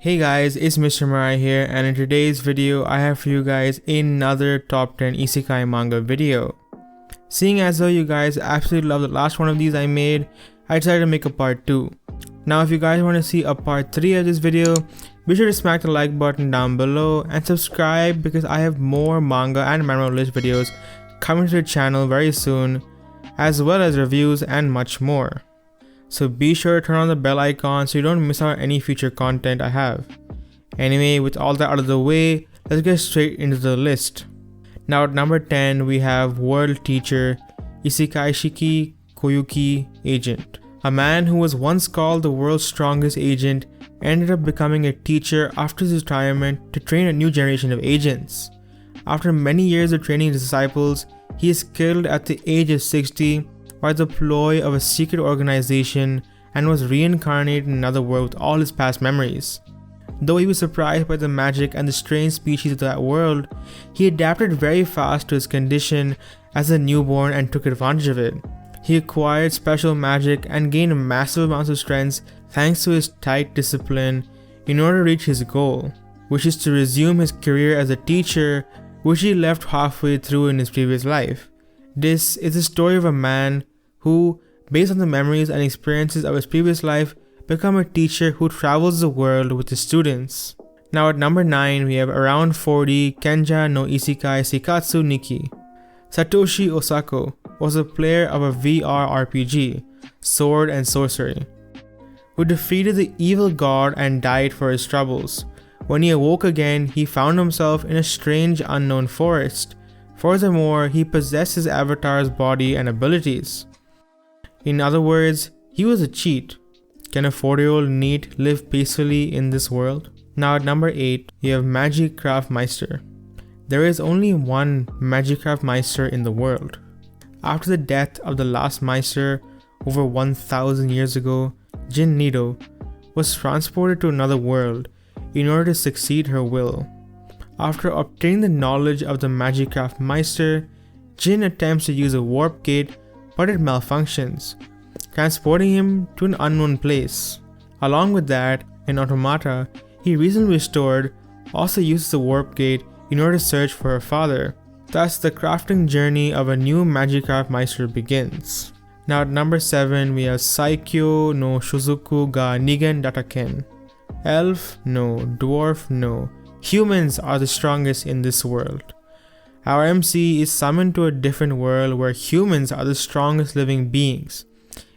Hey guys, it's Mr. Miraie here, and in today's video I have for you guys another top 10 Isekai manga video. Seeing as though you guys absolutely love the last one of these I made, I decided to make a part 2. Now if you guys want to see a part 3 of this video, be sure to smack the like button down below and subscribe because I have more manga and manhwa list videos coming to the channel very soon, as well as reviews and much more. So be sure to turn on the bell icon so you don't miss out on any future content I have. Anyway, with all that out of the way, let's get straight into the list. Now at number 10 we have World Teacher Isekaishiki Kyouiku Agent. A man who was once called the world's strongest agent ended up becoming a teacher after his retirement to train a new generation of agents. After many years of training his disciples, he is killed at the age of 60 by the ploy of a secret organization and was reincarnated in another world with all his past memories. Though he was surprised by the magic and the strange species of that world, he adapted very fast to his condition as a newborn and took advantage of it. He acquired special magic and gained massive amounts of strength thanks to his tight discipline in order to reach his goal, which is to resume his career as a teacher, which he left halfway through in his previous life. This is the story of a man who, based on the memories and experiences of his previous life, become a teacher who travels the world with his students. Now at number 9 we have around 40 Kenja no Isekai Seikatsu Nikki. Satoshi Osako was a player of a VR RPG, Sword and Sorcery, who defeated the evil god and died for his troubles. When he awoke again, he found himself in a strange unknown forest. Furthermore, he possessed his avatar's body and abilities. In other words, he was a cheat. Can a 40-year-old NEET live peacefully in this world? Now at number 8, we have Magi Meister. There is only one Magi Meister in the world. After the death of the last Meister over 1,000 years ago, Jin Nido was transported to another world in order to succeed her will. After obtaining the knowledge of the Magi Meister, Jin attempts to use a warp gate, but it malfunctions, transporting him to an unknown place. Along with that, an automata he recently restored also uses the warp gate in order to search for her father. Thus, the crafting journey of a new Magi Meister begins. Now at number 7 we have Saikyou no Shuzoku ga Ningen Datta. Elf? No. Dwarf? No. Humans are the strongest in this world. Our MC is summoned to a different world where humans are the strongest living beings.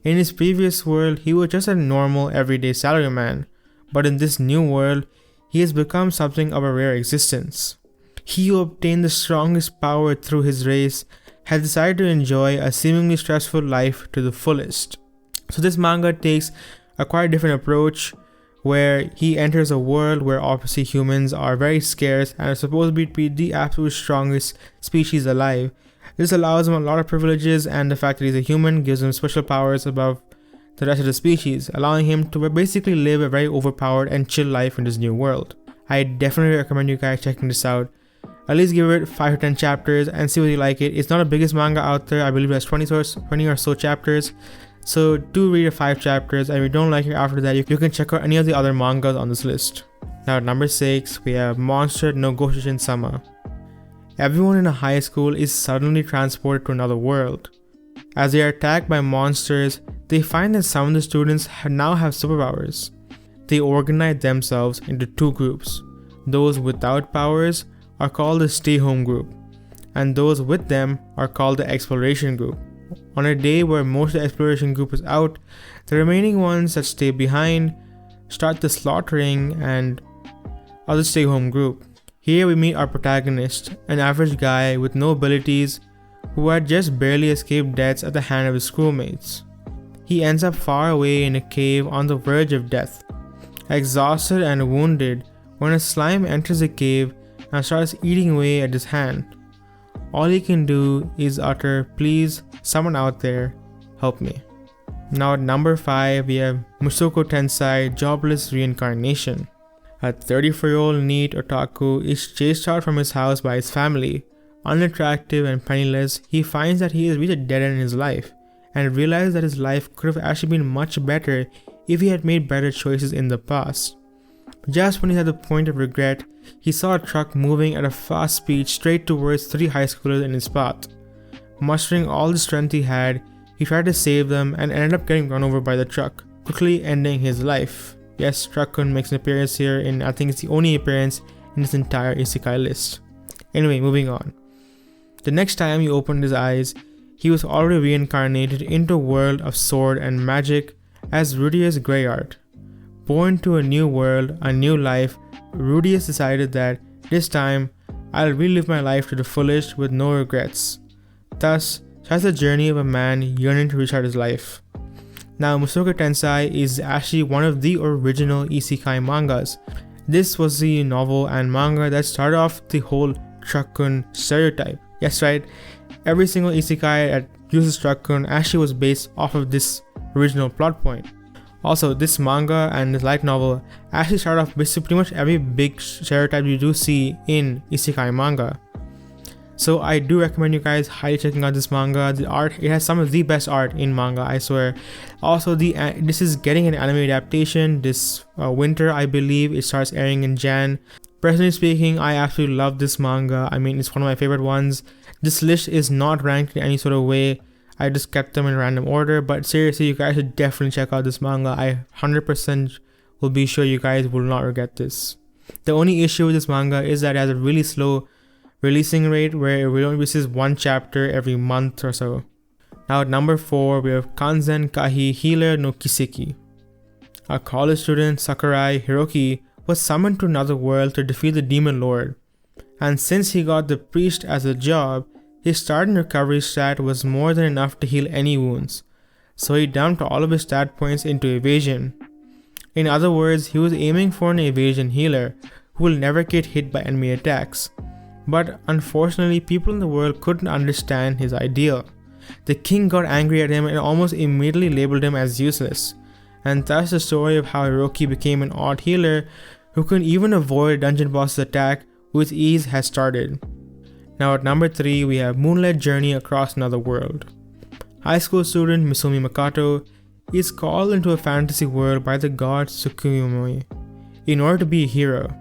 In his previous world, he was just a normal everyday salaryman, but in this new world, he has become something of a rare existence. He who obtained the strongest power through his race has decided to enjoy a seemingly stressful life to the fullest. So this manga takes a quite different approach, where he enters a world where obviously humans are very scarce and are supposed to be the absolute strongest species alive. This allows him a lot of privileges, and the fact that he's a human gives him special powers above the rest of the species, allowing him to basically live a very overpowered and chill life in this new world. I definitely recommend you guys checking this out. At least give it 5 to 10 chapters and see whether you like it. It's not the biggest manga out there. I believe it has 20 or so chapters. So do read 5 chapters, and if you don't like it after that, you can check out any of the other mangas on this list. Now at number 6 we have Monster no Goshujin-sama. Everyone in a high school is suddenly transported to another world. As they are attacked by monsters, they find that some of the students now have superpowers. They organize themselves into 2 groups. Those without powers are called the Stay Home group, and those with them are called the Exploration group. On a day where most of the Exploration group is out, the remaining ones that stay behind start the slaughtering and other Stay Home group. Here we meet our protagonist, an average guy with no abilities who had just barely escaped deaths at the hand of his schoolmates. He ends up far away in a cave on the verge of death, exhausted and wounded when a slime enters the cave and starts eating away at his hand. All he can do is utter, "Please, someone out there, help me." Now at number 5 we have Mushoku Tensei Jobless Reincarnation. A 34-year-old NEET otaku is chased out from his house by his family. Unattractive and penniless, he finds that he has reached a dead end in his life and realizes that his life could have actually been much better if he had made better choices in the past. Just when he's at the point of regret, he saw a truck moving at a fast speed straight towards 3 high schoolers in his path. Mustering all the strength he had, he tried to save them and ended up getting run over by the truck, quickly ending his life. Yes, Truck-kun makes an appearance here, and I think it's the only appearance in this entire isekai list. Anyway, moving on. The next time he opened his eyes, he was already reincarnated into a world of sword and magic as Rudeus Greyart. Born to a new world, a new life, Rudeus decided that this time, I'll relive my life to the fullest with no regrets. Thus, starts the journey of a man yearning to restart his life. Now, Mushoku Tensei is actually one of the original isekai mangas. This was the novel and manga that started off the whole Truck-kun stereotype. Yes, right, every single isekai that uses Truck-kun actually was based off of this original plot point. Also, this manga and this light novel actually started off basically pretty much every big stereotype you do see in isekai manga. So I do recommend you guys highly checking out this manga. The art, it has some of the best art in manga, I swear. Also, this is getting an anime adaptation this winter, I believe. It starts airing in Jan. Personally speaking, I absolutely love this manga. I mean, it's one of my favorite ones. This list is not ranked in any sort of way. I just kept them in random order, but seriously, you guys should definitely check out this manga. I 100% will be sure you guys will not regret this. The only issue with this manga is that it has a really slow releasing rate where it only releases 1 chapter every month or so. Now at number 4, we have Kanzen Kaihi Healer no Kiseki. A college student, Sakurai Hiroki, was summoned to another world to defeat the Demon Lord. And since he got the priest as a job, his start and recovery stat was more than enough to heal any wounds. So he dumped all of his stat points into evasion. In other words, he was aiming for an evasion healer who will never get hit by enemy attacks. But unfortunately, people in the world couldn't understand his ideal. The king got angry at him and almost immediately labeled him as useless. And thus the story of how Hiroki became an odd healer who couldn't even avoid a dungeon boss's attack with ease has started. Now at number 3, we have Moonlit Journey Across Another World. High school student Misumi Makoto is called into a fantasy world by the god Tsukuyomi in order to be a hero.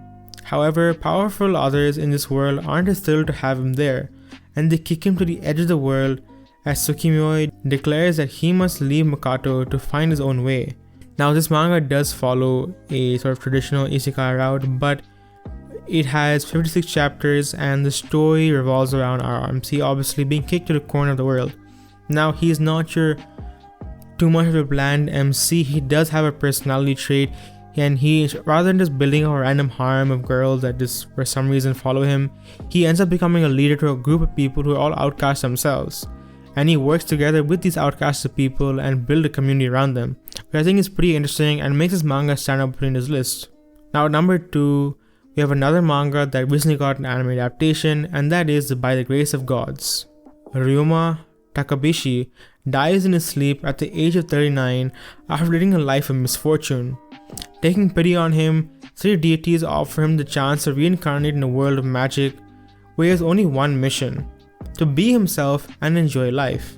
However, powerful others in this world aren't as thrilled to have him there, and they kick him to the edge of the world as Tsukuyomi declares that he must leave Makoto to find his own way. Now this manga does follow a sort of traditional isekai route, but it has 56 chapters and the story revolves around RMC obviously being kicked to the corner of the world. Now he's not your too much of a bland MC, he does have a personality trait, and he, rather than just building a random harem of girls that just for some reason follow him, he ends up becoming a leader to a group of people who are all outcasts themselves. And he works together with these outcasts of people and build a community around them, which I think is pretty interesting and makes this manga stand out in this list. Now at number 2, we have another manga that recently got an anime adaptation, and that is By the Grace of Gods. Ryoma Takabishi dies in his sleep at the age of 39 after leading a life of misfortune. Taking pity on him, 3 deities offer him the chance to reincarnate in a world of magic where he has only one mission: to be himself and enjoy life.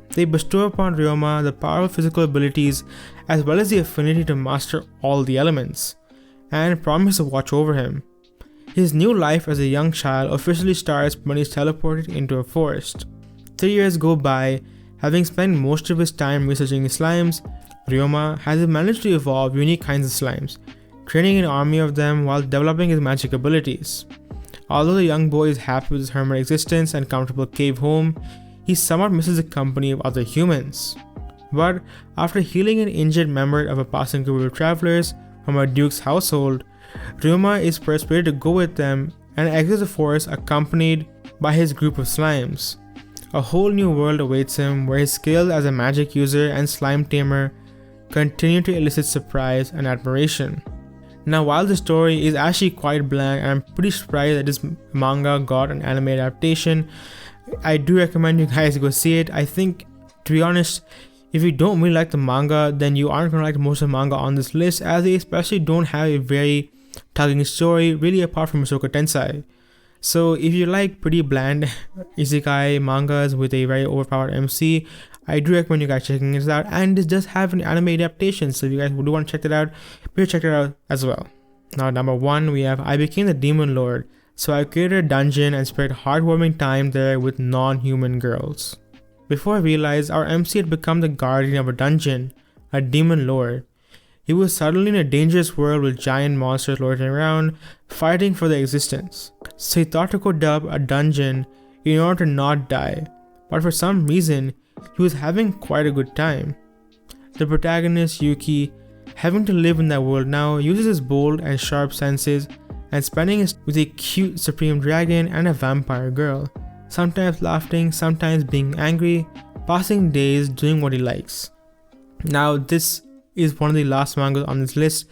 They bestow upon Ryoma the powerful physical abilities as well as the affinity to master all the elements, and promise to watch over him. His new life as a young child officially starts when he is teleported into a forest. 3 years go by. Having spent most of his time researching slimes, Ryoma has managed to evolve unique kinds of slimes, training an army of them while developing his magic abilities. Although the young boy is happy with his hermit existence and comfortable cave home, he somewhat misses the company of other humans. But after healing an injured member of a passing group of travelers from a duke's household, Ryoma is persuaded to go with them and exits the forest accompanied by his group of slimes. A whole new world awaits him where his skills as a magic user and slime tamer continue to elicit surprise and admiration. Now while the story is actually quite bland, and I'm pretty surprised that this manga got an anime adaptation, I do recommend you guys go see it. I think, to be honest, if you don't really like the manga, then you aren't going to like most of the manga on this list, as they especially don't have a very tugging story really apart from Mushoku Tensei. So if you like pretty bland isekai mangas with a very overpowered MC, I do recommend you guys checking this out, and this does have an anime adaptation, so if you guys do want to check it out, please check it out as well. Now, number 1, we have I became the demon lord, so I created a dungeon and spent heartwarming time there with non-human girls. Before I realized, our MC had become the guardian of a dungeon, a demon lord. He was suddenly in a dangerous world with giant monsters lurking around, fighting for their existence. So he thought to go dub a dungeon in order to not die, but for some reason, he was having quite a good time. The protagonist, Yuki, having to live in that world now, uses his bold and sharp senses and spending it with a cute supreme dragon and a vampire girl, sometimes laughing, sometimes being angry, passing days doing what he likes. Now, this is one of the last mangas on this list.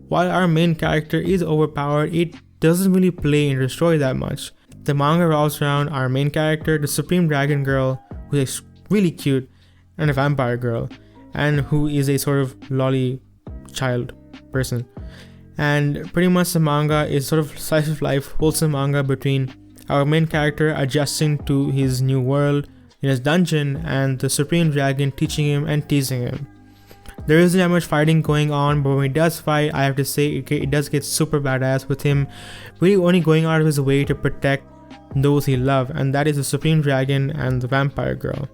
While our main character is overpowered, it doesn't really play into the story that much. The manga revolves around our main character, the supreme dragon girl, who is really cute, and a vampire girl, and who is a sort of lolly child person. And pretty much the manga is sort of slice of life, wholesome manga between our main character adjusting to his new world in his dungeon and the supreme dragon teaching him and teasing him. There isn't that much fighting going on, but when he does fight, I have to say it does get super badass, with him really only going out of his way to protect those he loves, and that is the supreme dragon and the vampire girl.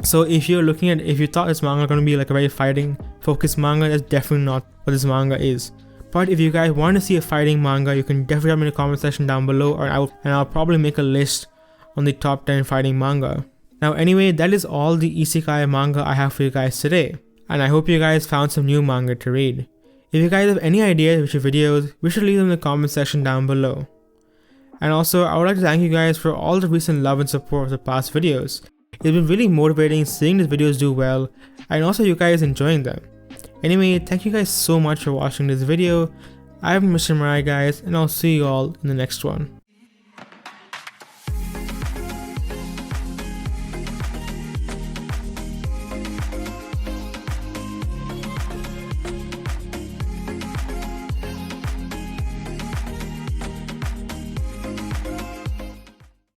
So if you thought this manga going to be like a very fighting focused manga, that's definitely not what this manga is. But if you guys want to see a fighting manga, you can definitely tell me in the comment section down below, or I'll probably make a list on the top 10 fighting manga. Now anyway, that is all the isekai manga I have for you guys today, and I hope you guys found some new manga to read. If you guys have any ideas for videos, we should leave them in the comment section down below. And also, I would like to thank you guys for all the recent love and support of the past videos. It's been really motivating seeing these videos do well, and also you guys enjoying them. Anyway, thank you guys so much for watching this video. I'm Mr. Miraie, guys, and I'll see you all in the next one.